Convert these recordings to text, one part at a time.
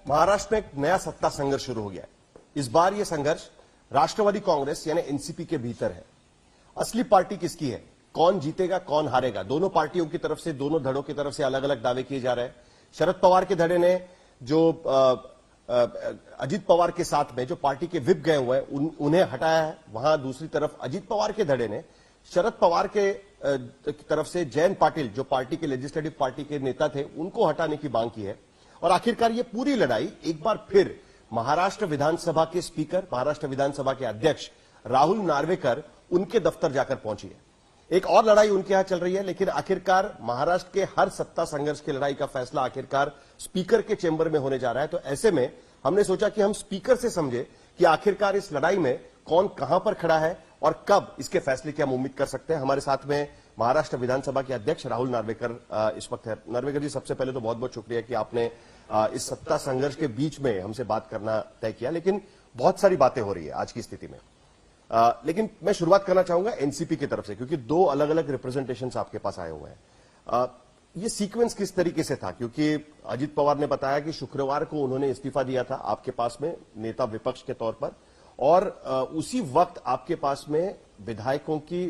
महाराष्ट्र में एक नया सत्ता संघर्ष शुरू हो गया है। इस बार यह संघर्ष राष्ट्रवादी कांग्रेस यानी एनसीपी के भीतर है। असली पार्टी किसकी है, कौन जीतेगा कौन हारेगा, दोनों पार्टियों की तरफ से, दोनों धड़ों की तरफ से अलग अलग दावे किए जा रहे हैं। शरद पवार के धड़े ने जो अजीत पवार के साथ में जो पार्टी के विप गए हुए हैं उन्हें हटाया है। वहां दूसरी तरफ अजीत पवार के धड़े ने शरद पवार के तरफ से जयंत पाटिल जो पार्टी के लेजिस्लेटिव पार्टी के नेता थे उनको हटाने की मांग की है। और आखिरकार ये पूरी लड़ाई एक बार फिर महाराष्ट्र विधानसभा के स्पीकर, महाराष्ट्र विधानसभा के अध्यक्ष राहुल नार्वेकर उनके दफ्तर जाकर पहुंची है। एक और लड़ाई उनके यहां चल रही है, लेकिन आखिरकार महाराष्ट्र के हर सत्ता संघर्ष की लड़ाई का फैसला आखिरकार स्पीकर के चेंबर में होने जा रहा है। तो ऐसे में हमने सोचा कि हम स्पीकर से समझे कि आखिरकार इस लड़ाई में कौन कहां पर खड़ा है और कब इसके फैसले की हम उम्मीद कर सकते हैं। हमारे साथ में महाराष्ट्र विधानसभा के अध्यक्ष राहुल नार्वेकर इस वक्त है। नार्वेकर जी, सबसे पहले तो बहुत बहुत शुक्रिया कि आपने इस सत्ता संघर्ष के बीच में हमसे बात करना तय किया, लेकिन बहुत सारी बातें हो रही है आज की स्थिति में। लेकिन मैं शुरुआत करना चाहूंगा एनसीपी की तरफ से, क्योंकि दो अलग अलग रिप्रेजेंटेशंस आपके पास आए हुए हैं। ये सीक्वेंस किस तरीके से था, क्योंकि अजीत पवार ने बताया कि शुक्रवार को उन्होंने इस्तीफा दिया था आपके पास में नेता विपक्ष के तौर पर, और उसी वक्त आपके पास में विधायकों की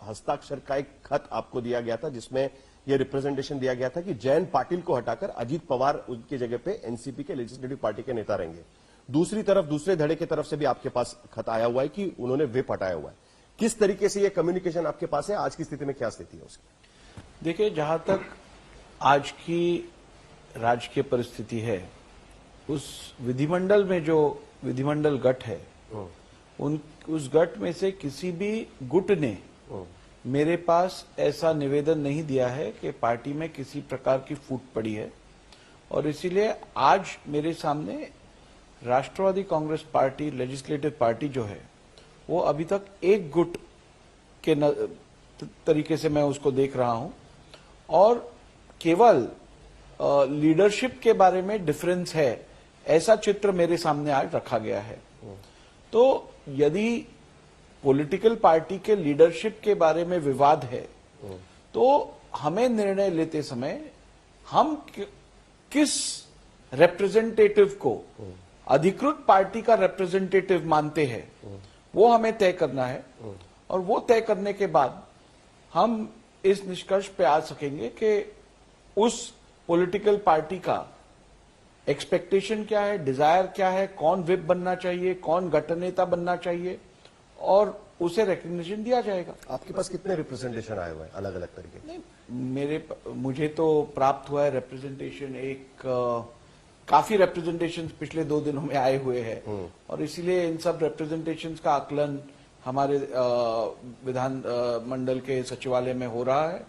हस्ताक्षर का एक खत आपको दिया गया था जिसमें यह रिप्रेजेंटेशन दिया गया था कि जयंत पाटिल को हटाकर अजीत पवार उनकी जगह पे एनसीपी के लेजिस्लेटिव पार्टी के नेता रहेंगे। दूसरी तरफ दूसरे धड़े की तरफ से भी आपके पास खत आया हुआ है कि उन्होंने विप हटाया हुआ है। किस तरीके से यह कम्युनिकेशन आपके पास है, आज की स्थिति में क्या स्थिति है उसकी? देखिए, जहां तक आज की राजकीय परिस्थिति है, उस विधिमंडल में जो विधिमंडल गठ है उस गठ में से किसी भी गुट ने मेरे पास ऐसा निवेदन नहीं दिया है कि पार्टी में किसी प्रकार की फूट पड़ी है। और इसीलिए आज मेरे सामने राष्ट्रवादी कांग्रेस पार्टी लेजिस्लेटिव पार्टी जो है वो अभी तक एक गुट के तरीके से मैं उसको देख रहा हूं, और केवल लीडरशिप के बारे में डिफरेंस है ऐसा चित्र मेरे सामने आज रखा गया है। तो यदि पॉलिटिकल पार्टी के लीडरशिप के बारे में विवाद है तो हमें निर्णय लेते समय हम किस रिप्रेजेंटेटिव को अधिकृत पार्टी का रिप्रेजेंटेटिव मानते हैं वो हमें तय करना है। और वो तय करने के बाद हम इस निष्कर्ष पे आ सकेंगे कि उस पॉलिटिकल पार्टी का एक्सपेक्टेशन क्या है, डिजायर क्या है, कौन विप बनना चाहिए, कौन गठनेता बनना चाहिए, और उसे रिकग्निशन दिया जाएगा। आपके पास कितने रिप्रेजेंटेशन आए हुए हैं अलग अलग तरीके? नहीं, मुझे तो प्राप्त हुआ है रिप्रेजेंटेशन, काफी रिप्रेजेंटेशन पिछले 2 दिनों में आए हुए हैं, और इसीलिए इन सब रिप्रेजेंटेशन का आकलन हमारे विधान मंडल के सचिवालय में हो रहा है।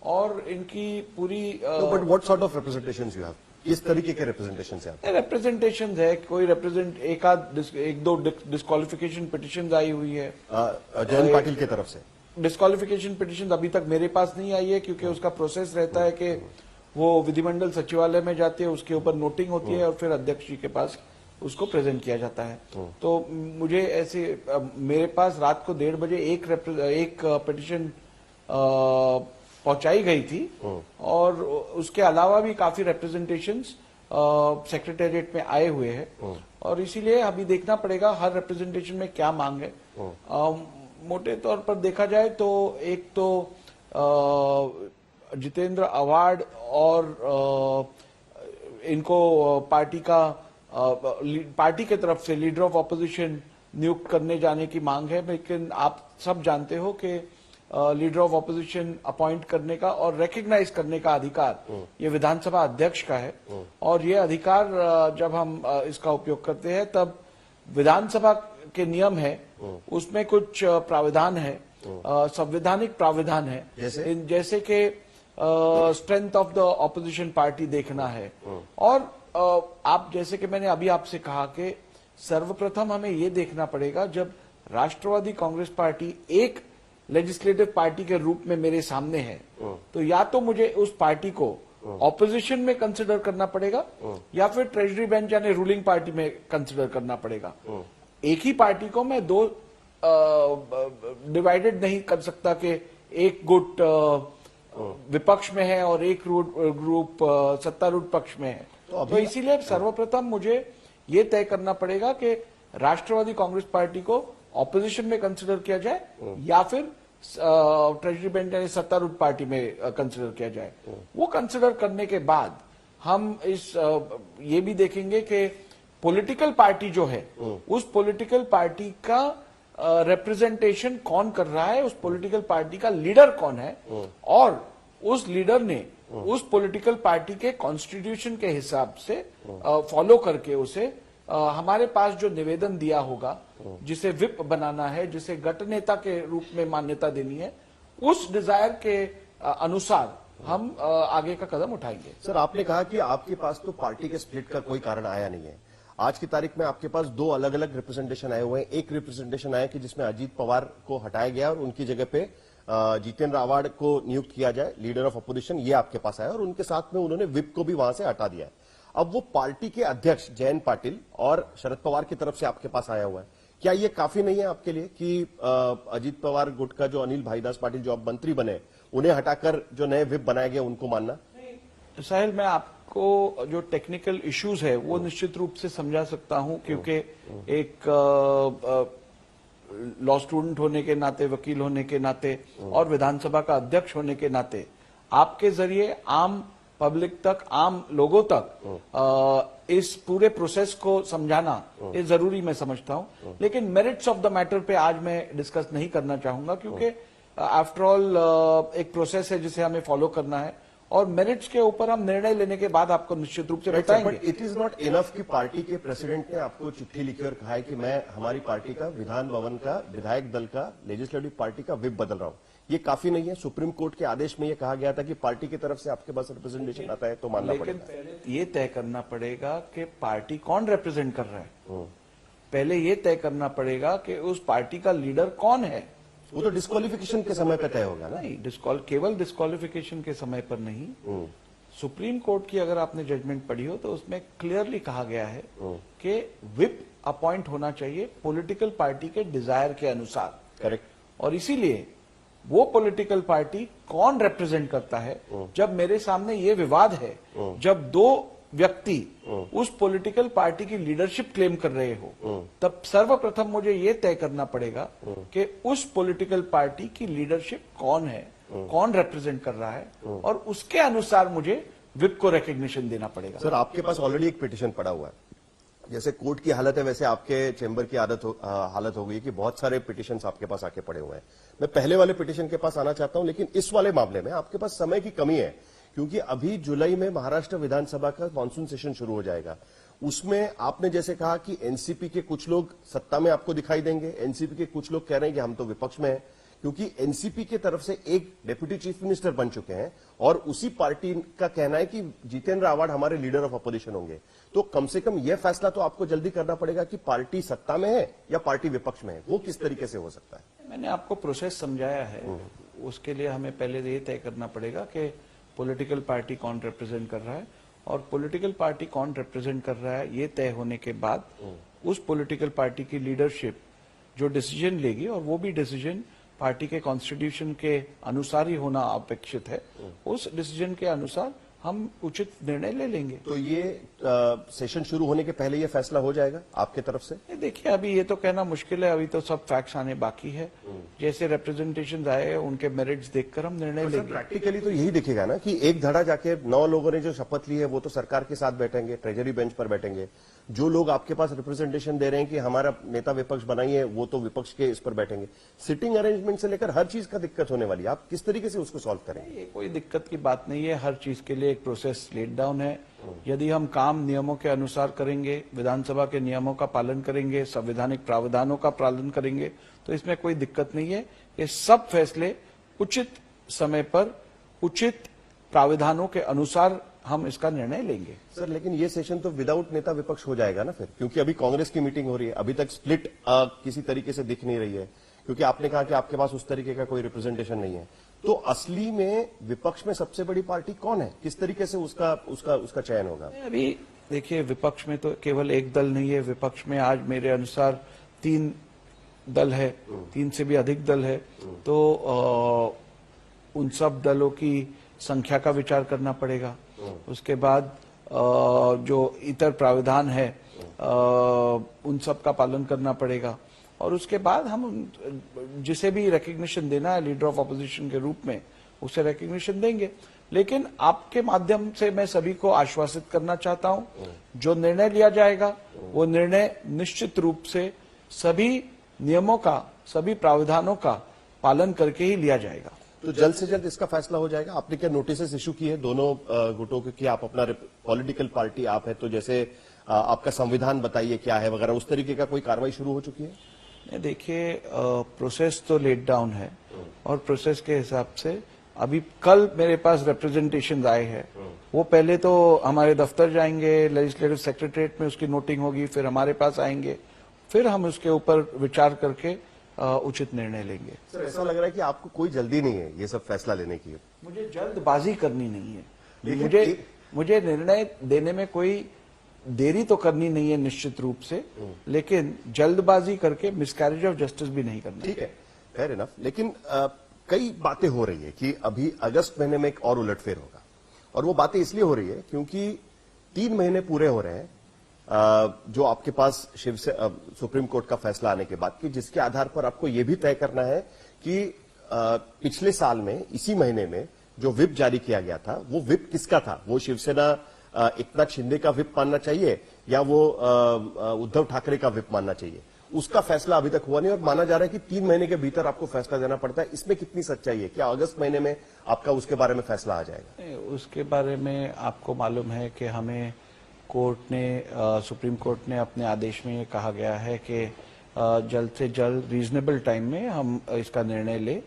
और इनकी पूरी but what sort of representations you have? इस तरीके के रिप्रेजेंटेशन है? रिप्रेजेंटेशन है, कोई एक दो डिस्क्वालिफिकेशन पिटिशन आई हुई है जयंत पाटिल की तरफ से। डिस्क्वालिफिकेशन पिटिशन अभी तक मेरे पास नहीं आई है, क्योंकि उसका प्रोसेस रहता है कि वो विधिमंडल सचिवालय में जाती है, उसके ऊपर नोटिंग होती है और फिर अध्यक्ष जी के पास उसको प्रेजेंट किया जाता है। तो मुझे ऐसे मेरे पास रात को 1:30 बजे एक पिटिशन पहुंचाई गई थी, और उसके अलावा भी काफी रिप्रेजेंटेशंस सेक्रेटेरिएट में आए हुए हैं। और इसीलिए अभी देखना पड़ेगा हर रिप्रेजेंटेशन में क्या मांग है। मोटे तौर पर देखा जाए तो एक तो जितेंद्र अवार्ड और इनको पार्टी के तरफ से लीडर ऑफ ऑपोजिशन नियुक्त करने जाने की मांग है। लेकिन आप सब जानते हो कि लीडर ऑफ ऑपोजिशन अपॉइंट करने का और रिकग्नाइज करने का अधिकार ये विधानसभा अध्यक्ष का है, और ये अधिकार जब हम इसका उपयोग करते हैं तब विधानसभा के नियम है उसमें कुछ प्राविधान है, संवैधानिक प्राविधान है, जैसे कि strength of the opposition party देखना है। और आप जैसे कि मैंने अभी आपसे कहा कि सर्वप्रथम हमें ये देखना पड़ेगा, जब राष्ट्रवादी कांग्रेस पार्टी एक लेजिस्लेटिव पार्टी के रूप में मेरे सामने है, तो या तो मुझे उस पार्टी को ऑपोजिशन में कंसिडर करना पड़ेगा या फिर ट्रेजरी बेंच यानी रूलिंग पार्टी में कंसिडर करना पड़ेगा। एक ही पार्टी को मैं दो डिवाइडेड नहीं कर सकता कि एक गुट विपक्ष में है और एक ग्रुप सत्तारूढ़ पक्ष में है। तो इसीलिए सर्वप्रथम मुझे ये तय करना पड़ेगा कि राष्ट्रवादी कांग्रेस पार्टी को ऑपोजिशन में कंसिडर किया जाए या फिर ट्रेजरी बेंच यानी सत्तारूढ़ पार्टी में कंसिडर किया जाए। वो कंसिडर करने के बाद हम ये भी देखेंगे कि पॉलिटिकल पार्टी जो है उस पॉलिटिकल पार्टी का रिप्रेजेंटेशन कौन कर रहा है, उस पॉलिटिकल पार्टी का लीडर कौन है और उस लीडर ने उस पॉलिटिकल पार्टी के कॉन्स्टिट्यूशन के हिसाब से फॉलो करके उसे हमारे पास जो निवेदन दिया होगा, जिसे विप बनाना है, जिसे गट नेता के रूप में मान्यता देनी है, उस डिजायर के अनुसार हम आगे का कदम उठाएंगे। सर, आपने कहा कि आपके पास तो पार्टी के स्प्लिट का कोई कारण आया नहीं है। आज की तारीख में आपके पास दो अलग अलग रिप्रेजेंटेशन आए हुए हैं। एक रिप्रेजेंटेशन आया कि जिसमें अजीत पवार को हटाया गया और उनकी जगह पे जितेंद्र आवाड़ को नियुक्त किया जाए लीडर ऑफ अपोजिशन, ये आपके पास आया और उनके साथ में उन्होंने विप को भी वहां से हटा दिया है। अब वो पार्टी के अध्यक्ष जयंत पाटिल और शरद पवार की तरफ से आपके पास आया हुआ है। क्या ये काफी नहीं है आपके लिए कि अजीत पवार गुट का जो अनिल भाईदास पाटिल जो अब मंत्री बने, उन्हें हटाकर जो नए विप बनाए गए उनको मानना? साहिल, मैं आपको जो टेक्निकल इश्यूज है वो निश्चित रूप से समझा सकता हूं, क्योंकि एक लॉ स्टूडेंट होने के नाते, वकील होने के नाते और विधानसभा का अध्यक्ष होने के नाते आपके जरिए आम पब्लिक तक, आम लोगों तक इस पूरे प्रोसेस को समझाना ये जरूरी मैं समझता हूं। लेकिन मेरिट्स ऑफ द मैटर पे आज मैं डिस्कस नहीं करना चाहूंगा, क्योंकि आफ्टर ऑल एक प्रोसेस है जिसे हमें फॉलो करना है और मेरिट्स के ऊपर हम निर्णय लेने के बाद आपको निश्चित रूप से बताएंगे। But it is not enough कि पार्टी के प्रेसिडेंट ने आपको चिट्ठी लिखी और कहा है कि मैं हमारी पार्टी का विधान भवन का विधायक दल का लेजिस्लेटिव पार्टी का विप बदल रहा हूं। ये काफी नहीं है? सुप्रीम कोर्ट के आदेश में ये कहा गया था कि पार्टी की तरफ से आपके पास रिप्रेजेंटेशन आता है तो मानना पड़ेगा। लेकिन पहले ये तय करना पड़ेगा कि पार्टी कौन रिप्रेजेंट कर रहा है। पहले ये तय करना पड़ेगा कि उस पार्टी का लीडर कौन है। वो तो डिस्क्वालिफिकेशन के समय पर तय होगा ना? नहीं, केवल डिस्क्वालिफिकेशन के समय पर नहीं। सुप्रीम कोर्ट की अगर आपने जजमेंट पढ़ी हो तो उसमें क्लियरली कहा गया है कि विप अपॉइंट होना चाहिए पॉलिटिकल पार्टी के डिजायर के अनुसार। करेक्ट। और इसीलिए वो पॉलिटिकल पार्टी कौन रिप्रेजेंट करता है, जब मेरे सामने ये विवाद है, जब दो व्यक्ति उस पॉलिटिकल पार्टी की लीडरशिप क्लेम कर रहे हो, तब सर्वप्रथम मुझे ये तय करना पड़ेगा कि उस पॉलिटिकल पार्टी की लीडरशिप कौन है, कौन रिप्रेजेंट कर रहा है और उसके अनुसार मुझे विप को रिकग्निशन देना पड़ेगा। सर, आपके पास ऑलरेडी एक पिटीशन पड़ा हुआ है। जैसे कोर्ट की हालत है वैसे आपके चेंबर की हालत हो गई कि बहुत सारे पिटीशंस आपके पास आके पड़े हुए हैं। मैं पहले वाले पिटीशन के पास आना चाहता हूं, लेकिन इस वाले मामले में आपके पास समय की कमी है, क्योंकि अभी जुलाई में महाराष्ट्र विधानसभा का मानसून सेशन शुरू हो जाएगा। उसमें आपने जैसे कहा कि एनसीपी के कुछ लोग सत्ता में आपको दिखाई देंगे, एनसीपी के कुछ लोग कह रहे हैं कि हम तो विपक्ष में हैं, क्योंकि एनसीपी की तरफ से एक डेप्यूटी चीफ मिनिस्टर बन चुके हैं और उसी पार्टी का कहना है कि जितेंद्र आवाड़ हमारे लीडर ऑफ अपोजिशन होंगे। तो कम से कम यह फैसला तो आपको जल्दी करना पड़ेगा कि पार्टी सत्ता में है या पार्टी विपक्ष में है। वो किस तरीके से हो सकता है? मैंने आपको प्रोसेस समझाया है। उसके लिए हमें पहले ये तय करना पड़ेगा कि पॉलिटिकल पार्टी कौन रिप्रेजेंट कर रहा है, और पॉलिटिकल पार्टी कौन रिप्रेजेंट कर रहा है ये तय होने के बाद उस पॉलिटिकल पार्टी की लीडरशिप जो डिसीजन लेगी, और वो भी डिसीजन पार्टी के कॉन्स्टिट्यूशन के अनुसार ही होना अपेक्षित है, उस डिसीजन के अनुसार हम उचित निर्णय ले लेंगे। तो ये सेशन शुरू होने के पहले ये फैसला हो जाएगा आपके तरफ से? देखिए, अभी ये तो कहना मुश्किल है, अभी तो सब फैक्ट्स आने बाकी है। जैसे रिप्रेजेंटेशन आए उनके मेरिट्स देखकर हम निर्णय लेंगे। प्रैक्टिकली तो यही दिखेगा ना कि एक धड़ा जाके 9 लोगों ने जो शपथ ली है वो तो सरकार के साथ बैठेंगे, ट्रेजरी बेंच पर बैठेंगे। जो लोग आपके पास रिप्रेजेंटेशन दे रहे हैं कि हमारा नेता विपक्ष बनाइए, वो तो विपक्ष के इस पर बैठेंगे। सिटिंग अरेंजमेंट से लेकर हर चीज का दिक्कत होने वाली है। आप किस तरीके से उसको सॉल्व करेंगे? ये कोई दिक्कत की बात नहीं है। हर चीज के लिए एक प्रोसेस लेट डाउन है। यदि हम काम नियमों के अनुसार करेंगे, विधानसभा के नियमों का पालन करेंगे, संवैधानिक प्रावधानों का पालन करेंगे, तो इसमें कोई दिक्कत नहीं है। ये सब फैसले उचित समय पर उचित प्रावधानों के अनुसार हम इसका निर्णय लेंगे। सर, लेकिन ये सेशन तो विदाउट नेता विपक्ष हो जाएगा ना फिर, क्योंकि अभी कांग्रेस की मीटिंग हो रही है। अभी तक स्प्लिट किसी तरीके से दिख नहीं रही है, क्योंकि आपने कहा कि आपके पास उस तरीके का कोई रिप्रेजेंटेशन नहीं है। तो असली में विपक्ष में सबसे बड़ी पार्टी कौन है? किस तरीके से उसका चयन होगा? अभी देखिए, विपक्ष में तो केवल एक दल नहीं है। विपक्ष में आज मेरे अनुसार 3 दल है, 3 से भी अधिक दल है। तो उन सब दलों की संख्या का विचार करना पड़ेगा। उसके बाद जो इतर प्राविधान है उन सब का पालन करना पड़ेगा और उसके बाद हम जिसे भी रिकग्निशन देना है लीडर ऑफ अपोजिशन के रूप में उसे रिकग्निशन देंगे। लेकिन आपके माध्यम से मैं सभी को आश्वासित करना चाहता हूं, जो निर्णय लिया जाएगा वो निर्णय निश्चित रूप से सभी नियमों का, सभी प्रावधानों का पालन करके ही लिया जाएगा। तो जल्द से जल्द इसका फैसला हो जाएगा। आपने क्या नोटिस इशू की है दोनों गुटों के कि आप अपना पॉलिटिकल पार्टी आप है, तो जैसे आपका संविधान बताइए क्या है वगैरह, उस तरीके का कोई कार्रवाई शुरू हो चुकी है? देखिए, प्रोसेस तो लेट डाउन है और प्रोसेस के हिसाब से अभी कल मेरे पास रिप्रेजेंटेशन आए हैं। वो पहले तो हमारे दफ्तर जाएंगे, लेजिस्लेटिव सेक्रेटरीट में उसकी नोटिंग होगी, फिर हमारे पास आएंगे, फिर हम उसके ऊपर विचार करके उचित निर्णय लेंगे। सर, ऐसा लग रहा है कि आपको कोई जल्दी नहीं है ये सब फैसला लेने की। मुझे जल्दबाजी करनी नहीं है, मुझे निर्णय देने में कोई देरी तो करनी नहीं है निश्चित रूप से, लेकिन जल्दबाजी करके मिसकैरेज ऑफ जस्टिस भी नहीं करना। ठीक है, फेयर इनफ। लेकिन कई बातें हो रही है कि अभी अगस्त महीने में एक और उलटफेर होगा, और वो बातें इसलिए हो रही है क्योंकि 3 महीने पूरे हो रहे हैं जो आपके पास सुप्रीम कोर्ट का फैसला आने के बाद, कि जिसके आधार पर आपको यह भी तय करना है कि पिछले साल में इसी महीने में जो विप जारी किया गया था वो विप किसका था। वो शिवसेना एकनाथ शिंदे का विप मानना चाहिए या वो उद्धव ठाकरे का विप मानना चाहिए, उसका फैसला अभी तक हुआ नहीं। और माना जा रहा है कि 3 महीने के भीतर आपको फैसला देना पड़ता है। इसमें कितनी सच्चाई है? क्या अगस्त महीने में आपका उसके बारे में फैसला आ जाएगा? उसके बारे में आपको मालूम है कि हमें कोर्ट ने सुप्रीम कोर्ट ने अपने आदेश में ये कहा गया है कि जल्द से जल्द रीजनेबल टाइम में हम इसका निर्णय ले।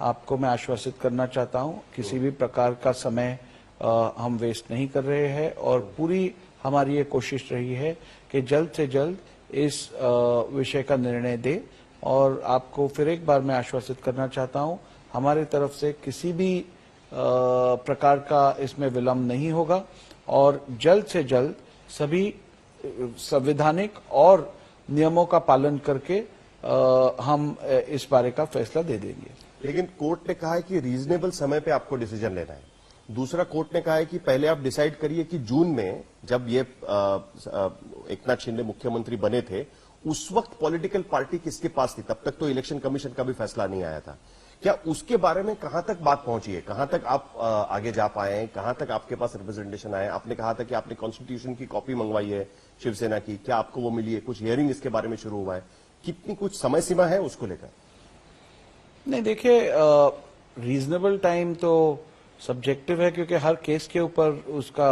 आपको मैं आश्वासित करना चाहता हूं, किसी भी प्रकार का समय हम वेस्ट नहीं कर रहे हैं और पूरी हमारी ये कोशिश रही है कि जल्द से जल्द इस विषय का निर्णय दे। और आपको फिर एक बार मैं आश्वासित करना चाहता हूं, हमारे तरफ से किसी भी प्रकार का इसमें विलंब नहीं होगा और जल्द से जल्द सभी संवैधानिक और नियमों का पालन करके हम इस बारे का फैसला दे देंगे। लेकिन कोर्ट ने कहा है कि रीजनेबल समय पे आपको डिसीजन लेना है। दूसरा, कोर्ट ने कहा है कि पहले आप डिसाइड करिए कि जून में जब ये एकनाथ शिंदे मुख्यमंत्री बने थे उस वक्त पॉलिटिकल पार्टी किसके पास थी, तब तक तो इलेक्शन कमीशन का भी फैसला नहीं आया था। क्या उसके बारे में कहां तक बात पहुंची है, कहां तक आप आगे जा पाए हैं, कहां तक आपके पास रिप्रेजेंटेशन आए? आपने कहा था कि आपने कॉन्स्टिट्यूशन की कॉपी मंगवाई है शिवसेना की, क्या आपको वो मिली है? कुछ हियरिंग इसके बारे में शुरू हुआ है? कितनी कुछ समय सीमा है उसको लेकर? नहीं, देखिए, रीजनेबल टाइम तो सब्जेक्टिव है क्योंकि हर केस के ऊपर उसका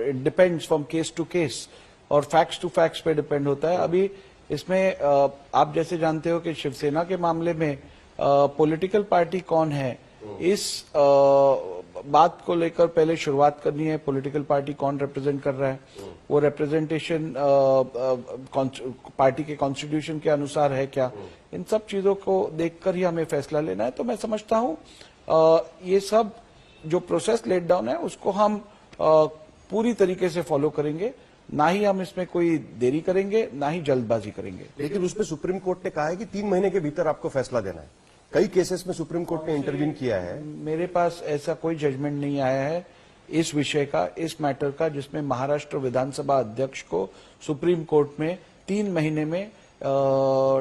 it depends from case to case और फैक्ट्स टू फैक्ट्स पे डिपेंड होता है। अभी इसमें आप जैसे जानते हो कि शिवसेना के मामले में पॉलिटिकल पार्टी कौन है, इस बात को लेकर पहले शुरुआत करनी है। पॉलिटिकल पार्टी कौन रिप्रेजेंट कर रहा है, वो रिप्रेजेंटेशन पार्टी के कॉन्स्टिट्यूशन के अनुसार है क्या, इन सब चीजों को देखकर ही हमें फैसला लेना है। तो मैं समझता हूं ये सब जो प्रोसेस लेट डाउन है उसको हम पूरी तरीके से फॉलो करेंगे, ना ही हम इसमें कोई देरी करेंगे, ना ही जल्दबाजी करेंगे। लेकिन उसमें सुप्रीम कोर्ट ने कहा है कि 3 महीने के भीतर आपको फैसला देना है। कई केसेस में सुप्रीम कोर्ट ने इंटरवीन किया है। मेरे पास ऐसा कोई जजमेंट नहीं आया है इस विषय का, इस मैटर का, जिसमें महाराष्ट्र विधानसभा अध्यक्ष को सुप्रीम कोर्ट में 3 महीने में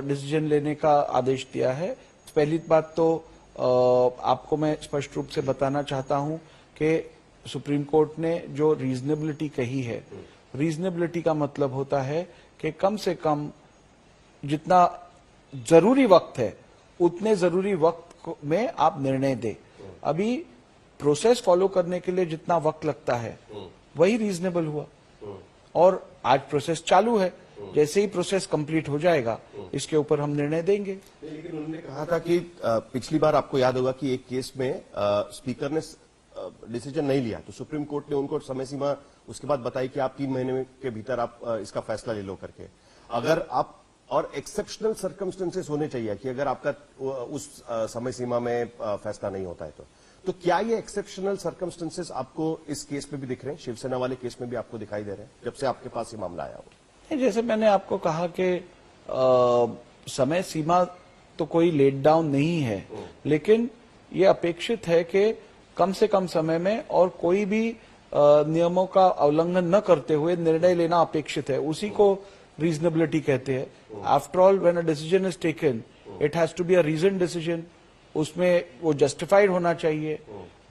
डिसीजन लेने का आदेश दिया है। पहली बात तो आपको मैं स्पष्ट रूप से बताना चाहता हूं कि सुप्रीम कोर्ट ने जो रीजनेबिलिटी कही है, रीजनेबिलिटी का मतलब होता है कि कम से कम जितना जरूरी वक्त है उतने जरूरी वक्त में आप निर्णय दें। अभी प्रोसेस फॉलो करने के लिए जितना वक्त लगता है वही रीजनेबल हुआ और आज प्रोसेस चालू है। जैसे ही प्रोसेस कंप्लीट हो जाएगा इसके ऊपर हम निर्णय देंगे। लेकिन उन्होंने कहा था कि पिछली बार आपको याद होगा कि एक केस में स्पीकर ने डिसीजन नहीं लिया तो सुप्रीम कोर्ट ने उनको समय सीमा उसके बाद बताई कि आप 3 महीने के भीतर आप इसका फैसला ले लो करके। अगर आप और एक्सेप्शनल सर्कमस्टेंसेस होने चाहिए कि अगर आपका उस समय सीमा में फैसला नहीं होता है तो क्या ये एक्सेप्शनल सर्कमस्टेंसेस आपको इस केस में भी दिख रहे हैं, शिवसेना वाले केस में भी आपको दिखाई दे रहे हैं जब से आपके पास ये मामला आया हो? जैसे मैंने आपको कहा कि समय सीमा तो कोई लेट डाउन नहीं है, लेकिन ये अपेक्षित है कि कम से कम समय में और कोई भी नियमों का उल्लंघन न करते हुए निर्णय लेना अपेक्षित है, उसी को रीजनेबिलिटी कहते हैं। After all when a decision is taken it has to be a reason decision, उसमें वो जस्टिफाइड होना चाहिए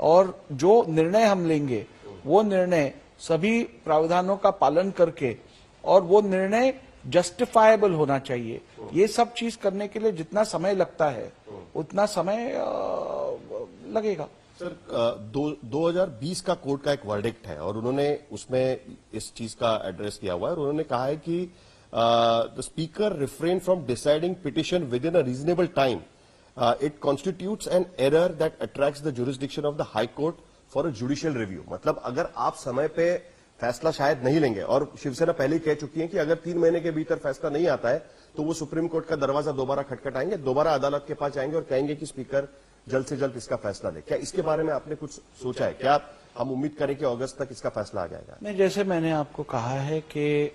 और जो निर्णय हम लेंगे वो निर्णय सभी प्रावधानों का पालन करके और वो निर्णय जस्टिफाएबल होना चाहिए। ये सब चीज करने के लिए जितना समय लगता है उतना समय लगेगा। सर 2020 का कोर्ट का एक वर्डिक्ट है और उन्होंने उसमें इस चीज का एड्रेस किया हुआ है और उन्होंने कहा है कि the speaker refrain from deciding petition with in a reasonable time, it constitutes an error that attracts the jurisdiction of the high court for a judicial review. मतलब अगर आप समय पे फैसला शायद नहीं लेंगे, और शिवसेना पहले ही कह चुकी है कि अगर 3 महीने के भीतर फैसला नहीं आता है तो वो सुप्रीम कोर्ट का दरवाजा दोबारा खटखटाएंगे, दोबारा अदालत के पास जाएंगे और कहेंगे कि स्पीकर जल्द से जल्द इसका फैसला ले। क्या इसके बारे में आपने कुछ सोचा है? क्या हम उम्मीद करें कि अगस्त तक इसका फैसला आ जाएगा? नहीं, जैसे मैंने आपको कहा है कि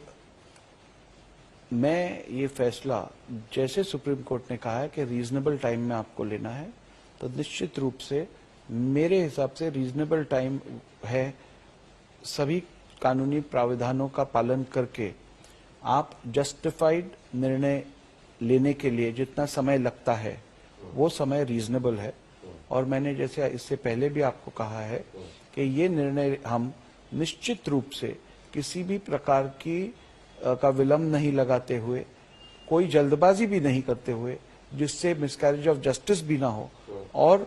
मैं ये फैसला जैसे सुप्रीम कोर्ट ने कहा है कि रीजनेबल टाइम में आपको लेना है, तो निश्चित रूप से मेरे हिसाब से रीजनेबल टाइम है सभी कानूनी प्रावधानों का पालन करके आप जस्टिफाइड निर्णय लेने के लिए जितना समय लगता है वो समय रीजनेबल है। और मैंने जैसे इससे पहले भी आपको कहा है कि ये निर्णय हम निश्चित रूप से किसी भी प्रकार की का विलंब नहीं लगाते हुए, कोई जल्दबाजी भी नहीं करते हुए, जिससे मिसकैरेज ऑफ जस्टिस भी ना हो और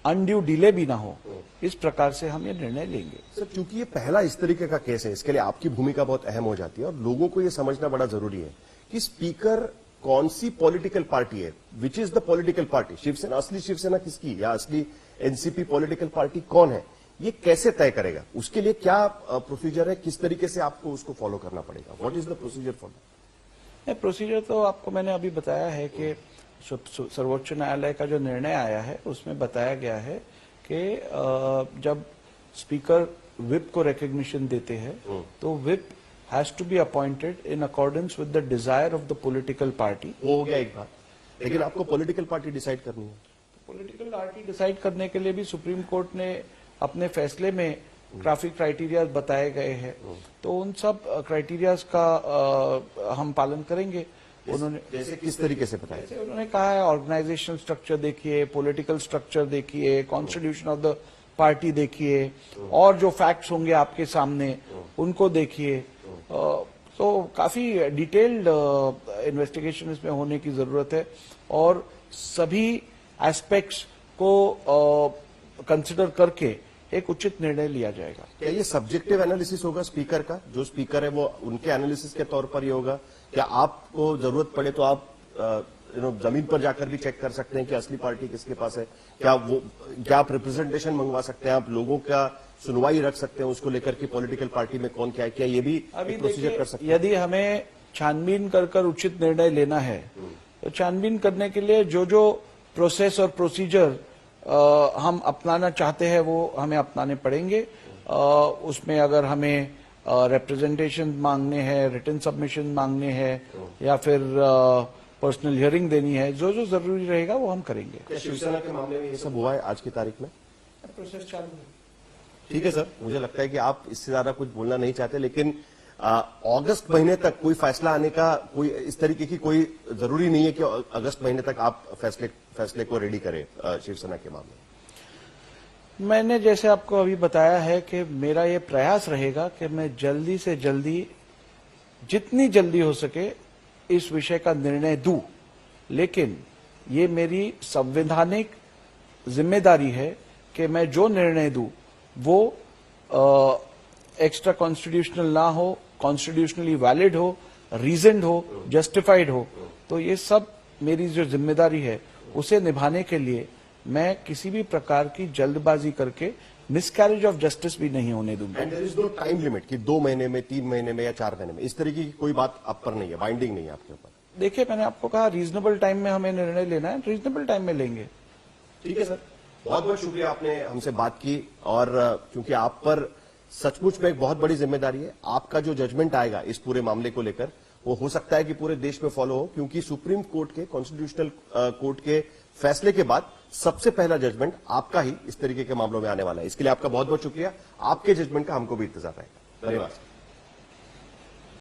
अनड्यू डिले भी ना हो, इस प्रकार से हम ये निर्णय लेंगे। सर क्योंकि ये पहला इस तरीके का केस है, इसके लिए आपकी भूमिका बहुत अहम हो जाती है और लोगों को ये समझना बड़ा जरूरी है कि स्पीकर कौन सी पॉलिटिकल पार्टी है, which is the political party. Shiv Sena, असली शिवसेना किसकी या असली एनसीपी पॉलिटिकल पार्टी कौन है, ये कैसे तय करेगा? उसके लिए क्या प्रोसीजर है, किस तरीके से आपको उसको फॉलो करना पड़ेगा? What is the procedure for that? Procedure तो आपको मैंने अभी बताया है कि सर्वोच्च न्यायालय का जो निर्णय आया है उसमें बताया गया है कि जब स्पीकर विप को रिकॉग्निशन देते हैं तो whip has to be appointed in accordance with the desire of the political party. वो हो गया एक बात, लेकिन आपको पॉलिटिकल पार्टी डिसाइड करनी है। पॉलिटिकल पार्टी डिसाइड करने के लिए भी सुप्रीम कोर्ट ने अपने फैसले में काफी क्राइटेरिया बताए गए हैं, तो उन सब क्राइटेरियाज का हम पालन करेंगे। उन्होंने जैसे किस तरीके से बताया? जैसे उन्होंने कहा है ऑर्गेनाइजेशनल स्ट्रक्चर देखिए, पॉलिटिकल स्ट्रक्चर देखिए, कॉन्स्टिट्यूशन ऑफ द पार्टी देखिए और जो फैक्ट्स होंगे आपके सामने उनको देखिए। तो काफी डिटेल्ड इन्वेस्टिगेशन इसमें होने की जरूरत है और सभी एस्पेक्ट्स को कंसिडर करके एक उचित निर्णय लिया जाएगा। क्या ये सब्जेक्टिव एनालिसिस होगा स्पीकर का? जो स्पीकर है वो उनके एनालिसिस के तौर पर ही होगा? क्या आपको जरूरत पड़े तो आप जमीन पर जाकर भी चेक कर सकते हैं कि असली पार्टी किसके पास है? क्या आप रिप्रेजेंटेशन मंगवा सकते हैं? आप लोगों का सुनवाई रख सकते हैं उसको लेकर कि पॉलिटिकल पार्टी में कौन क्या है? क्या ये भी प्रोसीजर कर सकते हैं? यदि हमें छानबीन कर उचित निर्णय लेना है तो छानबीन करने के लिए जो जो प्रोसेस और प्रोसीजर हम अपनाना चाहते हैं वो हमें अपनाने पड़ेंगे। उसमें अगर हमें रिप्रेजेंटेशन मांगने हैं, रिटन सबमिशन मांगने हैं या फिर पर्सनल हियरिंग देनी है, जो जो जरूरी रहेगा वो हम करेंगे। क्या शिवसेना के मामले में ये सब हुआ है आज की तारीख में? प्रोसेस चालू है। ठीक है सर, मुझे लगता है कि आप इससे ज्यादा कुछ बोलना नहीं चाहते, लेकिन अगस्त महीने तक कोई फैसला आने का कोई इस तरीके की कोई जरूरी नहीं है कि अगस्त महीने तक आप फैसले को रेडी करें शिवसेना के मामले में। मैंने जैसे आपको अभी बताया है कि मेरा ये प्रयास रहेगा कि मैं जल्दी से जल्दी, जितनी जल्दी हो सके इस विषय का निर्णय दूं, लेकिन ये मेरी संवैधानिक जिम्मेदारी है कि मैं जो निर्णय दूं वो एक्स्ट्रा कॉन्स्टिट्यूशनल ना हो, कॉन्स्टिट्यूशनली वैलिड हो, रीजन्ड हो, जस्टिफाइड हो। तो ये सब मेरी जो जिम्मेदारी है उसे निभाने के लिए मैं किसी भी प्रकार की जल्दबाजी करके मिसकैरेज ऑफ जस्टिस भी नहीं होने दूंगा। And there is no time limit कि 2 महीने में, 3 महीने में या 4 महीने में, इस तरीके की कोई बात आप पर नहीं है, बाइंडिंग नहीं है आपके ऊपर। देखिए, मैंने आपको कहा रीजनेबल टाइम में हमें निर्णय लेना है, रीजनेबल टाइम में लेंगे। ठीक है सर, बहुत बहुत शुक्रिया आपने हमसे बात की और क्योंकि आप पर सचमुच में एक बहुत बड़ी जिम्मेदारी है। आपका जो जजमेंट आएगा इस पूरे मामले को लेकर वो हो सकता है कि पूरे देश में फॉलो हो, क्योंकि सुप्रीम कोर्ट के, कॉन्स्टिट्यूशनल कोर्ट के फैसले के बाद सबसे पहला जजमेंट आपका ही इस तरीके के मामलों में आने वाला है। इसके लिए आपका बहुत बहुत शुक्रिया। आपके जजमेंट का हमको भी इंतजार रहेगा। धन्यवाद।